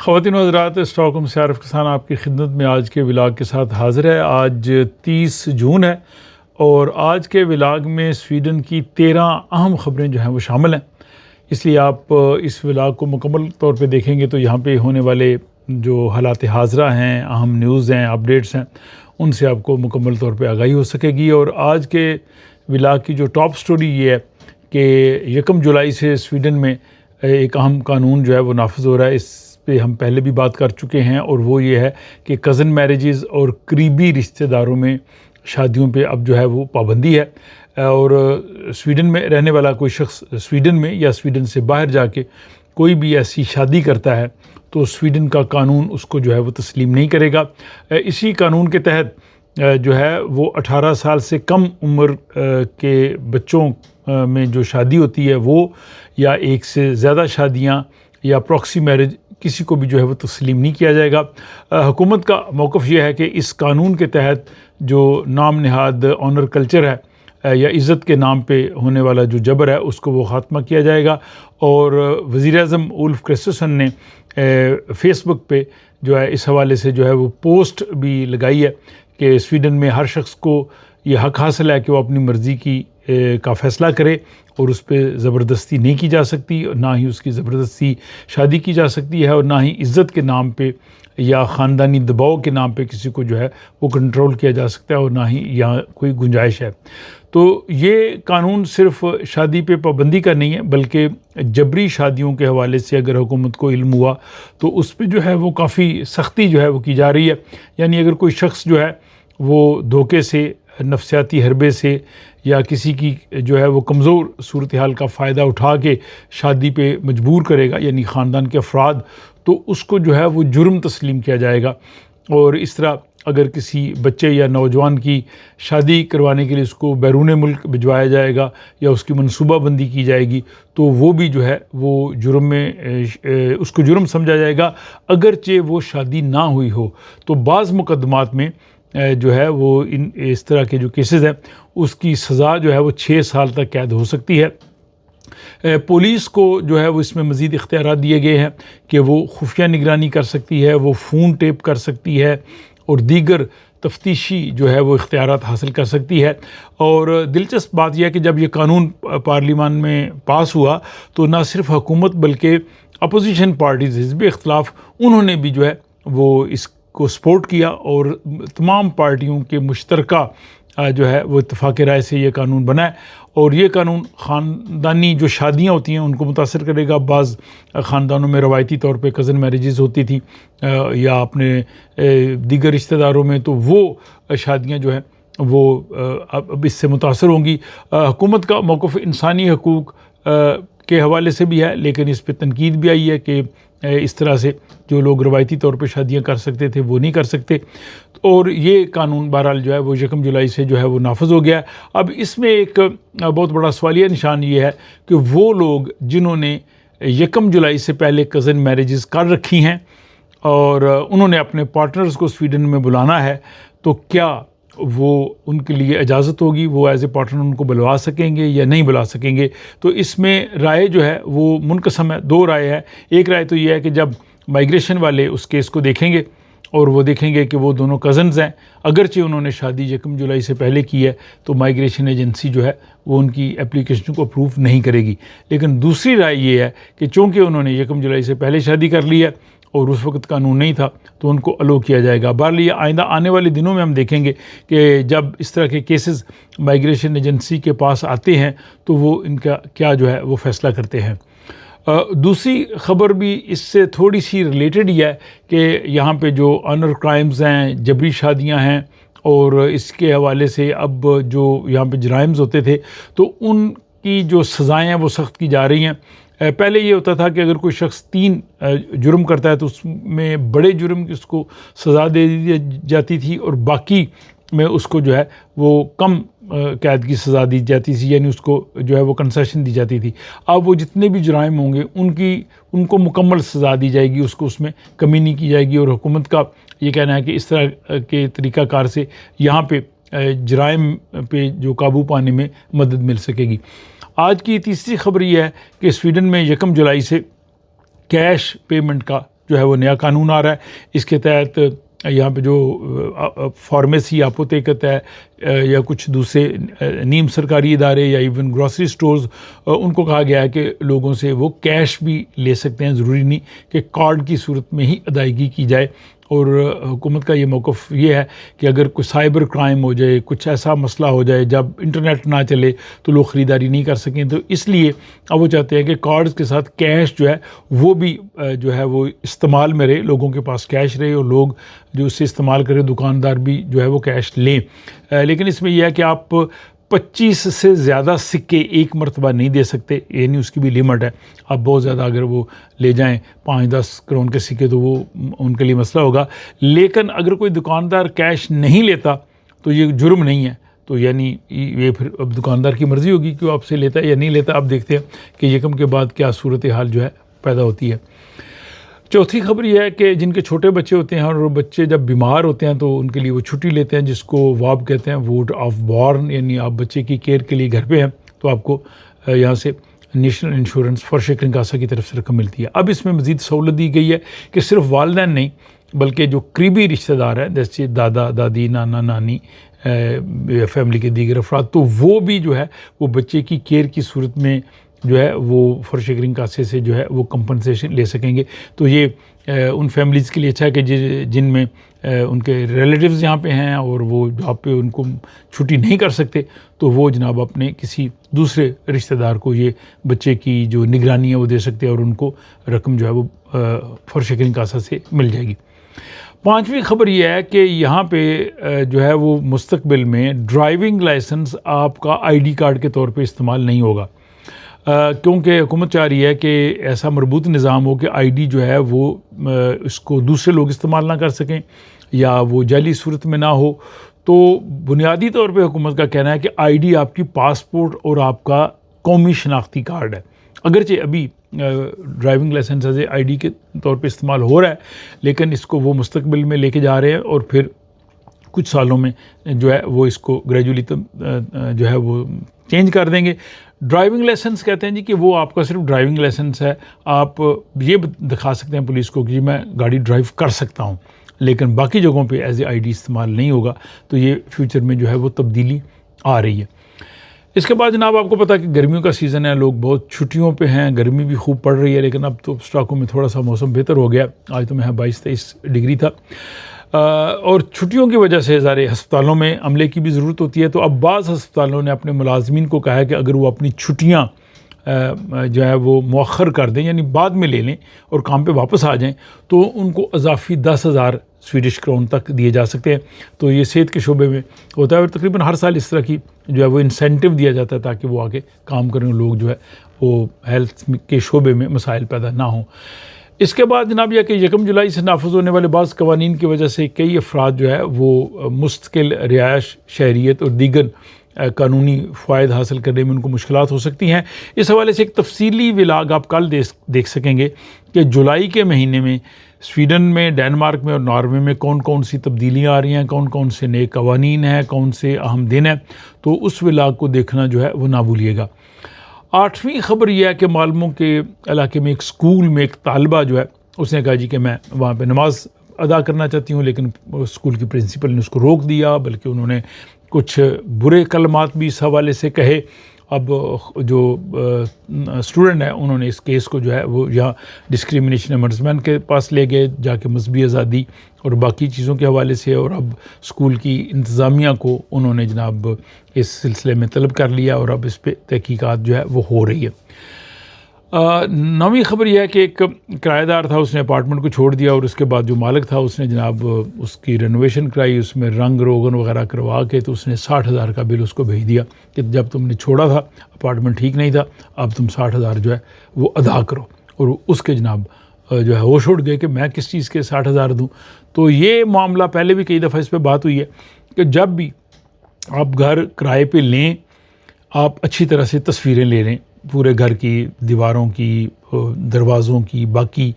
خواتین و حضرات، اسٹاک ہوم سے عارف کسان آپ کی خدمت میں آج کے ولاگ کے ساتھ حاضر ہے۔ آج 30 جون ہے اور آج کے ولاگ میں سویڈن کی 13 اہم خبریں جو ہیں وہ شامل ہیں، اس لیے آپ اس ولاگ کو مکمل طور پہ دیکھیں گے تو یہاں پہ ہونے والے جو حالات حاضرہ ہیں، اہم نیوز ہیں، اپڈیٹس ہیں، ان سے آپ کو مکمل طور پہ آگاہی ہو سکے گی۔ اور آج کے ولاگ کی جو ٹاپ سٹوری یہ ہے کہ 1 جولائی سے سویڈن میں ایک اہم قانون جو ہے وہ نافذ ہو رہا ہے۔ اس پہ ہم پہلے بھی بات کر چکے ہیں، اور وہ یہ ہے کہ کزن میرجز اور قریبی رشتہ داروں میں شادیوں پہ اب جو ہے وہ پابندی ہے، اور سویڈن میں رہنے والا کوئی شخص سویڈن میں یا سویڈن سے باہر جا کے کوئی بھی ایسی شادی کرتا ہے تو سویڈن کا قانون اس کو جو ہے وہ تسلیم نہیں کرے گا۔ اسی قانون کے تحت جو ہے وہ 18 سال سے کم عمر کے بچوں میں جو شادی ہوتی ہے وہ، یا ایک سے زیادہ شادیاں یا پراکسی میرج، کسی کو بھی جو ہے وہ تسلیم نہیں کیا جائے گا۔ حکومت کا موقف یہ ہے کہ اس قانون کے تحت جو نام نہاد آنر کلچر ہے یا عزت کے نام پہ ہونے والا جو جبر ہے اس کو وہ خاتمہ کیا جائے گا۔ اور وزیر اعظم اولف کرسٹرسن نے فیس بک پہ جو ہے اس حوالے سے جو ہے وہ پوسٹ بھی لگائی ہے کہ سویڈن میں ہر شخص کو یہ حق حاصل ہے کہ وہ اپنی مرضی کا فیصلہ کرے، اور اس پہ زبردستی نہیں کی جا سکتی، نہ ہی اس کی زبردستی شادی کی جا سکتی ہے، اور نہ ہی عزت کے نام پہ یا خاندانی دباؤ کے نام پہ کسی کو جو ہے وہ کنٹرول کیا جا سکتا ہے، اور نہ ہی یہاں کوئی گنجائش ہے۔ تو یہ قانون صرف شادی پہ پابندی کا نہیں ہے، بلکہ جبری شادیوں کے حوالے سے اگر حکومت کو علم ہوا تو اس پہ جو ہے وہ کافی سختی جو ہے وہ کی جا رہی ہے۔ یعنی اگر کوئی شخص جو ہے وہ دھوکے سے، نفسیاتی حربے سے، یا کسی کی جو ہے وہ کمزور صورتحال کا فائدہ اٹھا کے شادی پہ مجبور کرے گا، یعنی خاندان کے افراد، تو اس کو جو ہے وہ جرم تسلیم کیا جائے گا۔ اور اس طرح اگر کسی بچے یا نوجوان کی شادی کروانے کے لیے اس کو بیرون ملک بھجوایا جائے گا یا اس کی منصوبہ بندی کی جائے گی تو وہ بھی جو ہے وہ جرم میں اس کو جرم سمجھا جائے گا، اگرچہ وہ شادی نہ ہوئی ہو۔ تو بعض مقدمات میں جو ہے وہ اس طرح کے جو کیسز ہیں اس کی سزا جو ہے وہ 6 سال تک قید ہو سکتی ہے۔ پولیس کو جو ہے وہ اس میں مزید اختیارات دیے گئے ہیں کہ وہ خفیہ نگرانی کر سکتی ہے، وہ فون ٹیپ کر سکتی ہے، اور دیگر تفتیشی جو ہے وہ اختیارات حاصل کر سکتی ہے۔ اور دلچسپ بات یہ ہے کہ جب یہ قانون پارلیمان میں پاس ہوا تو نہ صرف حکومت بلکہ اپوزیشن پارٹیز، حزب اختلاف، انہوں نے بھی جو ہے وہ اس کو سپورٹ کیا، اور تمام پارٹیوں کے مشترکہ جو ہے وہ اتفاق رائے سے یہ قانون بنا ہے۔ اور یہ قانون خاندانی جو شادیاں ہوتی ہیں ان کو متاثر کرے گا۔ بعض خاندانوں میں روایتی طور پہ کزن میرجز ہوتی تھی یا اپنے دیگر رشتہ داروں میں، تو وہ شادیاں جو ہیں وہ اب اس سے متاثر ہوں گی۔ حکومت کا موقف انسانی حقوق کے حوالے سے بھی ہے، لیکن اس پہ تنقید بھی آئی ہے کہ اس طرح سے جو لوگ روایتی طور پہ شادیاں کر سکتے تھے وہ نہیں کر سکتے۔ اور یہ قانون بہرحال جو ہے وہ 1 جولائی سے جو ہے وہ نافذ ہو گیا ہے۔ اب اس میں ایک بہت بڑا سوالیہ نشان یہ ہے کہ وہ لوگ جنہوں نے 1 جولائی سے پہلے کزن میرجز کر رکھی ہیں اور انہوں نے اپنے پارٹنرز کو سویڈن میں بلانا ہے، تو کیا وہ ان کے لیے اجازت ہوگی، وہ ایز اے پارٹنر ان کو بلوا سکیں گے یا نہیں بلا سکیں گے؟ تو اس میں رائے جو ہے وہ منقسم ہے، 2 رائے ہے۔ ایک رائے تو یہ ہے کہ جب مائیگریشن والے اس کیس کو دیکھیں گے اور وہ دیکھیں گے کہ وہ دونوں کزنز ہیں، اگرچہ انہوں نے شادی 1 جولائی سے پہلے کی ہے، تو مائیگریشن ایجنسی جو ہے وہ ان کی اپلیکیشن کو اپروو نہیں کرے گی۔ لیکن دوسری رائے یہ ہے کہ چونکہ انہوں نے 1 جولائی سے پہلے شادی کر لی ہے اور اس وقت قانون نہیں تھا تو ان کو الو کیا جائے گا۔ بہرحال یہ آئندہ آنے والے دنوں میں ہم دیکھیں گے کہ جب اس طرح کے کیسز مائیگریشن ایجنسی کے پاس آتے ہیں تو وہ ان کا کیا جو ہے وہ فیصلہ کرتے ہیں۔ دوسری خبر بھی اس سے تھوڑی سی ریلیٹڈ ہی ہے کہ یہاں پہ جو آنر کرائمز ہیں، جبری شادیاں ہیں، اور اس کے حوالے سے اب جو یہاں پہ جرائمز ہوتے تھے تو ان کی جو سزائیں ہیں وہ سخت کی جا رہی ہیں۔ پہلے یہ ہوتا تھا کہ اگر کوئی شخص 3 جرم کرتا ہے تو اس میں بڑے جرم کی اس کو سزا دے دی جاتی تھی، اور باقی میں اس کو جو ہے وہ کم قید کی سزا دی جاتی تھی، یعنی اس کو جو ہے وہ کنسیشن دی جاتی تھی۔ اب وہ جتنے بھی جرائم ہوں گے ان کو مکمل سزا دی جائے گی، اس میں کمی نہیں کی جائے گی۔ اور حکومت کا یہ کہنا ہے کہ اس طرح کے طریقہ کار سے یہاں پہ جرائم پہ جو قابو پانے میں مدد مل سکے گی۔ آج کی تیسری خبر یہ ہے کہ سویڈن میں 1 جولائی سے کیش پیمنٹ کا جو ہے وہ نیا قانون آ رہا ہے. اس کے تحت یہاں پہ جو فارمیسی اپوتیکت ہے یا کچھ دوسرے نیم سرکاری ادارے یا ایون گروسری سٹورز، ان کو کہا گیا ہے کہ لوگوں سے وہ کیش بھی لے سکتے ہیں، ضروری نہیں کہ کارڈ کی صورت میں ہی ادائیگی کی جائے. اور حکومت کا یہ موقف یہ ہے کہ اگر کوئی سائبر کرائم ہو جائے، کچھ ایسا مسئلہ ہو جائے جب انٹرنیٹ نہ چلے تو لوگ خریداری نہیں کر سکیں، تو اس لیے اب وہ چاہتے ہیں کہ کارڈز کے ساتھ کیش جو ہے وہ بھی جو ہے وہ استعمال میں رہے، لوگوں کے پاس کیش رہے اور لوگ جو اسے استعمال کرے، دکاندار بھی جو ہے وہ کیش لیں. لیکن اس میں یہ ہے کہ آپ 25 سے زیادہ سکے ایک مرتبہ نہیں دے سکتے، یعنی اس کی بھی لمٹ ہے. آپ بہت زیادہ اگر وہ لے جائیں 5-10 کروڑ کے سکے تو وہ ان کے لیے مسئلہ ہوگا. لیکن اگر کوئی دکاندار کیش نہیں لیتا تو یہ جرم نہیں ہے، تو یعنی یہ پھر اب دکاندار کی مرضی ہوگی کہ وہ آپ سے لیتا ہے یا نہیں لیتا. اب دیکھتے ہیں کہ یکم کے بعد کیا صورتحال جو ہے پیدا ہوتی ہے. چوتھی خبر یہ ہے کہ جن کے چھوٹے بچے ہوتے ہیں اور وہ بچے جب بیمار ہوتے ہیں تو ان کے لیے وہ چھٹی لیتے ہیں، جس کو واب کہتے ہیں، وارڈ آف بورن، یعنی آپ بچے کی کیئر کے لیے گھر پہ ہیں تو آپ کو یہاں سے نیشنل انشورنس فار شیکرنگ کاسا کی طرف سے رقم ملتی ہے. اب اس میں مزید سہولت دی گئی ہے کہ صرف والدین نہیں بلکہ جو قریبی رشتہ دار ہیں جیسے دادا دادی، نانا نانی، فیملی کے دیگر افراد، تو وہ بھی جو ہے وہ بچے کی کیئر کی صورت میں جو ہے وہ فار شیکرنگ کاسے سے جو ہے وہ کمپنسیشن لے سکیں گے. تو یہ ان فیملیز کے لیے اچھا ہے کہ جن میں ان کے ریلیٹیوز یہاں پہ ہیں اور وہ جاب پہ ان کو چھٹی نہیں کر سکتے تو وہ جناب اپنے کسی دوسرے رشتہ دار کو یہ بچے کی جو نگرانی ہے وہ دے سکتے ہیں اور ان کو رقم جو ہے وہ فار شیکرنگ کاسا سے مل جائے گی. پانچویں خبر یہ ہے کہ یہاں پہ جو ہے وہ مستقبل میں ڈرائیونگ لائسنس آپ کا آئی ڈی کارڈ کے طور پہ استعمال نہیں ہوگا، کیونکہ حکومت چاہ رہی ہے کہ ایسا مربوط نظام ہو کہ آئی ڈی جو ہے وہ اس کو دوسرے لوگ استعمال نہ کر سکیں یا وہ جعلی صورت میں نہ ہو. تو بنیادی طور پہ حکومت کا کہنا ہے کہ آئی ڈی آپ کی پاسپورٹ اور آپ کا قومی شناختی کارڈ ہے. اگرچہ ابھی driving licence as a I D کے طور پہ استعمال ہو رہا ہے، لیکن اس کو وہ مستقبل میں لے کے جا رہے ہیں اور پھر کچھ سالوں میں جو ہے وہ اس کو گریجولی جو ہے وہ چینج کر دیں گے. ڈرائیونگ لائسنس کہتے ہیں جی کہ وہ آپ کا صرف ڈرائیونگ لائسنس ہے، آپ یہ دکھا سکتے ہیں پولیس کو کہ جی میں گاڑی ڈرائیو کر سکتا ہوں، لیکن باقی جگہوں پہ ایز اے آئی ڈی استعمال نہیں ہوگا. تو یہ فیوچر میں جو ہے وہ تبدیلی آ رہی ہے. اس کے بعد جناب آپ کو پتہ کہ گرمیوں کا سیزن ہے، لوگ بہت چھٹیوں پہ ہیں، گرمی بھی خوب پڑ رہی ہے، لیکن اب تو اسٹاکوں میں تھوڑا سا موسم بہتر ہو گیا. آج تو میں 22-23 ڈگری تھا، اور چھٹیوں کی وجہ سے ظاہر ہسپتالوں میں عملے کی بھی ضرورت ہوتی ہے. تو اب بعض ہسپتالوں نے اپنے ملازمین کو کہا ہے کہ اگر وہ اپنی چھٹیاں جو ہے وہ مؤخر کر دیں، یعنی بعد میں لے لیں اور کام پہ واپس آ جائیں، تو ان کو اضافی 10,000 سویڈش کرون تک دیے جا سکتے ہیں. تو یہ صحت کے شعبے میں ہوتا ہے اور تقریباً ہر سال اس طرح کی جو ہے وہ انسینٹیو دیا جاتا ہے تاکہ وہ آگے کام کریں، لوگ جو ہے وہ ہیلتھ کے شعبے میں مسائل پیدا نہ ہوں. اس کے بعد جناب یہ کہ 1 جولائی سے نافذ ہونے والے بعض قوانین کی وجہ سے کئی افراد جو ہے وہ مستقل رہائش، شہریت اور دیگر قانونی فوائد حاصل کرنے میں ان کو مشکلات ہو سکتی ہیں. اس حوالے سے ایک تفصیلی ولاگ آپ کل دیکھ سکیں گے کہ جولائی کے مہینے میں سویڈن میں، ڈینمارک میں اور ناروے میں کون کون سی تبدیلیاں آ رہی ہیں، کون کون سے نئے قوانین ہیں، کون سے اہم دن ہیں. تو اس ولاگ کو دیکھنا جو ہے وہ نہ بھولیے گا. 8ویں خبر یہ ہے کہ معلموں کے علاقے میں ایک اسکول میں ایک طالبہ جو ہے اس نے کہا جی کہ میں وہاں پہ نماز ادا کرنا چاہتی ہوں، لیکن اسکول کی پرنسپل نے اس کو روک دیا، بلکہ انہوں نے کچھ برے کلمات بھی اس حوالے سے کہے. اب جو اسٹوڈنٹ ہیں انہوں نے اس کیس کو جو ہے وہ یہاں ڈسکریمنیشن امبڈسمین کے پاس لے گئے جا کے مذہبی آزادی اور باقی چیزوں کے حوالے سے، اور اب اسکول کی انتظامیہ کو انہوں نے جناب اس سلسلے میں طلب کر لیا اور اب اس پہ تحقیقات جو ہے وہ ہو رہی ہے. 9ویں خبر یہ ہے کہ ایک کرایہ دار تھا، اس نے اپارٹمنٹ کو چھوڑ دیا اور اس کے بعد جو مالک تھا اس نے جناب اس کی رینوویشن کرائی، اس میں رنگ روغن وغیرہ کروا کے تو اس نے 60,000 کا بل اس کو بھیج دیا کہ جب تم نے چھوڑا تھا اپارٹمنٹ ٹھیک نہیں تھا، اب تم 60,000 جو ہے وہ ادا کرو. اور اس کے جناب جو ہے ہوش اڑ گئے کہ میں کس چیز کے 60,000 دوں. تو یہ معاملہ پہلے بھی کئی دفعہ اس پہ بات ہوئی ہے کہ جب بھی آپ گھر کرائے پہ لیں آپ اچھی طرح سے تصویریں لے لیں پورے گھر کی، دیواروں کی، دروازوں کی، باقی،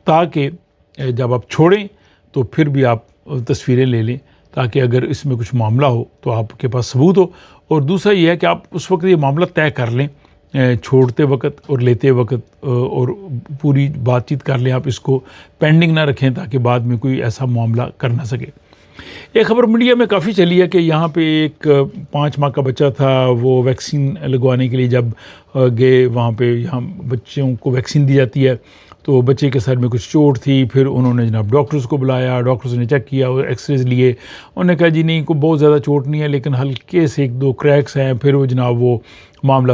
تاکہ جب آپ چھوڑیں تو پھر بھی آپ تصویریں لے لیں تاکہ اگر اس میں کچھ معاملہ ہو تو آپ کے پاس ثبوت ہو. اور دوسرا یہ ہے کہ آپ اس وقت یہ معاملہ طے کر لیں چھوڑتے وقت اور لیتے وقت اور پوری بات چیت کر لیں آپ، اس کو پینڈنگ نہ رکھیں تاکہ بعد میں کوئی ایسا معاملہ کر نہ سکے۔ ایک خبر میڈیا میں کافی چلی ہے کہ یہاں پہ ایک 5 ماہ کا بچہ تھا، وہ ویکسین لگوانے کے لیے جب گئے وہاں پہ، یہاں بچوں کو ویکسین دی جاتی ہے، تو بچے کے سر میں کچھ چوٹ تھی، پھر انہوں نے جناب ڈاکٹرز کو بلایا، ڈاکٹرز نے چیک کیا اور ایکس ریز لیے، انہوں نے کہا جی نہیں کوئی بہت زیادہ چوٹ نہیں ہے لیکن ہلکے سے 1-2 کریکس ہیں۔ پھر وہ جناب وہ معاملہ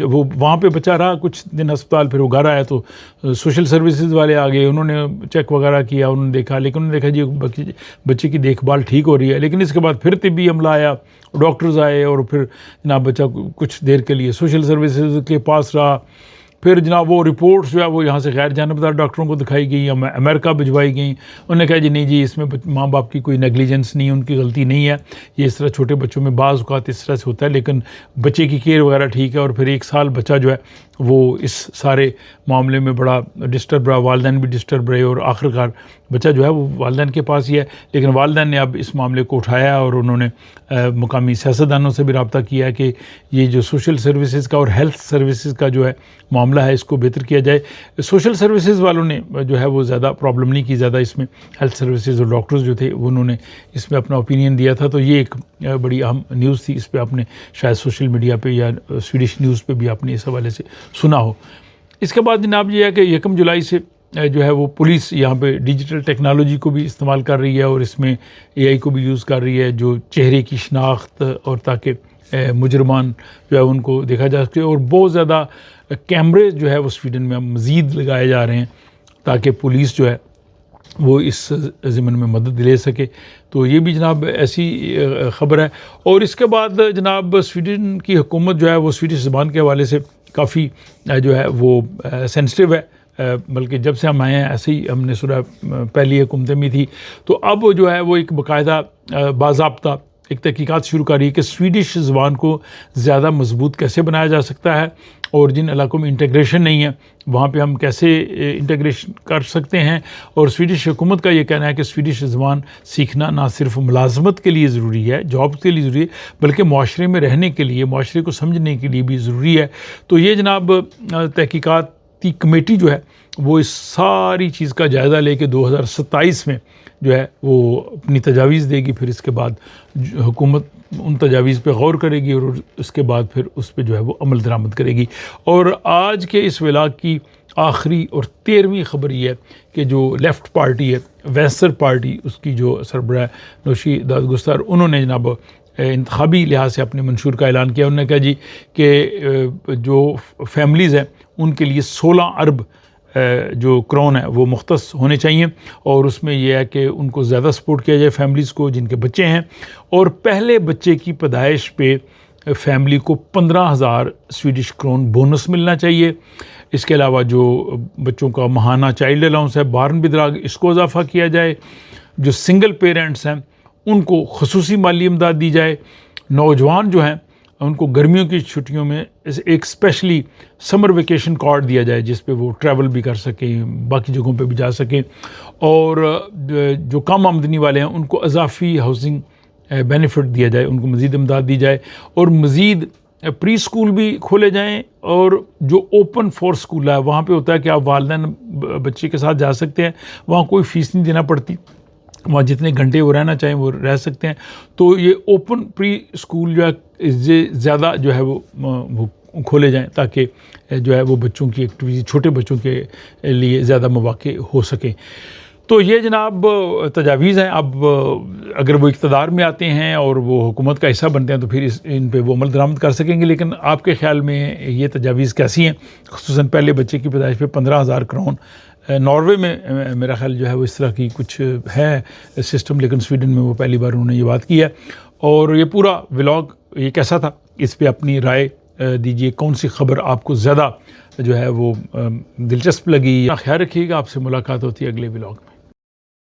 وہ وہاں پہ بچہ رہا کچھ دن ہسپتال، پھر وہ گھر آیا تو سوشل سروسز والے آ گئے، انہوں نے چیک وغیرہ کیا، انہوں نے دیکھا، لیکن انہوں نے دیکھا جی بچے کی دیکھ بھال ٹھیک ہو رہی ہے، لیکن اس کے بعد پھر طبی عملہ آیا، ڈاکٹرز آئے اور پھر جناب بچہ کچھ دیر کے لیے سوشل سروسز کے پاس رہا۔ پھر جناب وہ رپورٹس جو ہے وہ یہاں سے غیر جانبدار ڈاکٹروں کو دکھائی گئی، امریکہ بھجوائی گئیں، انہوں نے کہا جی نہیں جی اس میں ماں باپ کی کوئی نیگلیجنس نہیں، ان کی غلطی نہیں ہے، یہ اس طرح چھوٹے بچوں میں بعض اوقات اس طرح سے ہوتا ہے، لیکن بچے کی کیئر وغیرہ ٹھیک ہے۔ اور پھر 1 سال بچہ جو ہے وہ اس سارے معاملے میں بڑا ڈسٹرب رہا، والدین بھی ڈسٹرب رہے، اور آخرکار بچہ جو ہے وہ والدین کے پاس ہی ہے، لیکن والدین نے اب اس معاملے کو اٹھایا اور انہوں نے مقامی سیاستدانوں سے بھی رابطہ کیا ہے کہ یہ جو سوشل سروسز کا اور ہیلتھ سروسز کا جو ہے معاملہ ہے اس کو بہتر کیا جائے۔ سوشل سروسز والوں نے جو ہے وہ زیادہ پرابلم نہیں کی، زیادہ اس میں ہیلتھ سروسز اور ڈاکٹرز جو تھے انہوں نے اس میں اپنا اوپینین دیا تھا، تو یہ ایک بڑی اہم نیوز تھی، اس پہ آپ نے شاید سوشل میڈیا پہ یا سویڈش نیوز پہ بھی آپ نے اس حوالے سے سنا ہو۔ اس کے بعد جناب یہ ہے کہ 1 جولائی سے جو ہے وہ پولیس یہاں پہ ڈیجیٹل ٹیکنالوجی کو بھی استعمال کر رہی ہے اور اس میں AI کو بھی یوز کر رہی ہے، جو چہرے کی شناخت اور تاکہ مجرمان جو ہے ان کو دیکھا جا سکے، اور بہت زیادہ کیمرے جو ہے وہ سویڈن میں مزید لگائے جا رہے ہیں تاکہ پولیس جو ہے وہ اس ضمن میں مدد لے سکے۔ تو یہ بھی جناب ایسی خبر ہے۔ اور اس کے بعد جناب سویڈن کی حکومت جو ہے وہ سویڈش زبان کے حوالے سے کافی جو ہے وہ سینسٹیو ہے، بلکہ جب سے ہم آئے ہیں ایسے ہی ہم نے سنا، پہلی حکومتیں بھی تھی، تو اب جو ہے وہ ایک باقاعدہ باضابطہ ایک تحقیقات شروع کری کہ سویڈش زبان کو زیادہ مضبوط کیسے بنایا جا سکتا ہے، اور جن علاقوں میں انٹیگریشن نہیں ہے وہاں پہ ہم کیسے انٹیگریشن کر سکتے ہیں۔ اور سویڈش حکومت کا یہ کہنا ہے کہ سویڈش زبان سیکھنا نہ صرف ملازمت کے لیے ضروری ہے، جاب کے لیے ضروری ہے، بلکہ معاشرے میں رہنے کے لیے، معاشرے کو سمجھنے کے لیے بھی ضروری ہے۔ تو یہ جناب تحقیقاتی کمیٹی جو ہے وہ اس ساری چیز کا جائزہ لے کے 2027 میں جو ہے وہ اپنی تجاویز دے گی، پھر اس کے بعد حکومت ان تجاویز پہ غور کرے گی اور اس کے بعد پھر اس پہ جو ہے وہ عمل درآمد کرے گی۔ اور آج کے اس ولاگ کی آخری اور 13ویں خبر یہ ہے کہ جو لیفٹ پارٹی ہے، ویسر پارٹی، اس کی جو سربراہ نوشی دادگستر، انہوں نے جناب انتخابی لحاظ سے اپنے منشور کا اعلان کیا۔ انہوں نے کہا جی کہ جو فیملیز ہیں ان کے لیے 16 ارب جو کرون ہے وہ مختص ہونے چاہیے، اور اس میں یہ ہے کہ ان کو زیادہ سپورٹ کیا جائے فیملیز کو جن کے بچے ہیں، اور پہلے بچے کی پیدائش پہ فیملی کو 15,000 سویڈش کرون بونس ملنا چاہیے۔ اس کے علاوہ جو بچوں کا ماہانہ چائلڈ الاؤنس ہے، بارن بدراگ، اس کو اضافہ کیا جائے۔ جو سنگل پیرنٹس ہیں ان کو خصوصی مالی امداد دی جائے۔ نوجوان جو ہیں ان کو گرمیوں کی چھٹیوں میں ایک اسپیشلی سمر ویکیشن کارڈ دیا جائے جس پہ وہ ٹریول بھی کر سکیں، باقی جگہوں پہ بھی جا سکیں، اور جو کم آمدنی والے ہیں ان کو اضافی ہاؤسنگ بینیفٹ دیا جائے، ان کو مزید امداد دی جائے، اور مزید پری اسکول بھی کھولے جائیں۔ اور جو اوپن فور اسکول ہے وہاں پہ ہوتا ہے کہ آپ والدین بچے کے ساتھ جا سکتے ہیں، وہاں کوئی فیس نہیں دینا پڑتی، وہاں جتنے گھنٹے وہ رہنا چاہیں وہ رہ سکتے ہیں۔ تو یہ اوپن پری اسکول جو ہے زیادہ جو ہے وہ کھولے جائیں تاکہ جو ہے وہ بچوں کی ایکٹیویٹی، چھوٹے بچوں کے لیے زیادہ مواقع ہو سکیں۔ تو یہ جناب تجاویز ہیں۔ اب اگر وہ اقتدار میں آتے ہیں اور وہ حکومت کا حصہ بنتے ہیں تو پھر ان پہ وہ عمل درآمد کر سکیں گے، لیکن آپ کے خیال میں یہ تجاویز کیسی ہیں؟ خصوصاً پہلے بچے کی پیدائش پہ 15,000 کرون۔ ناروے میں میرا خیال جو ہے وہ اس طرح کی کچھ ہے سسٹم، لیکن سویڈن میں وہ پہلی بار انہوں نے یہ بات کی ہے۔ اور یہ پورا ولاگ یہ کیسا تھا، اس پہ اپنی رائے دیجیے، کون سی خبر آپ کو زیادہ جو ہے وہ دلچسپ لگی۔ خیال رکھیے گا، آپ سے ملاقات ہوتی ہے اگلے ولاگ میں۔